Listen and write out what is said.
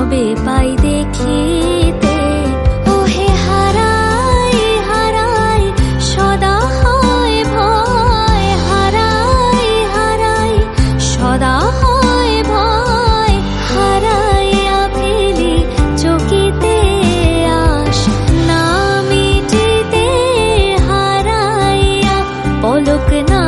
তবে পাই দেখিতে। ওহে হারাই হারাই সদা হয় ভয়, হারাই হারাই সদা হয় ভয়। হারাইয়া ফেলি চকিতে আশ না মিটিতে, হারাইয়া পলক না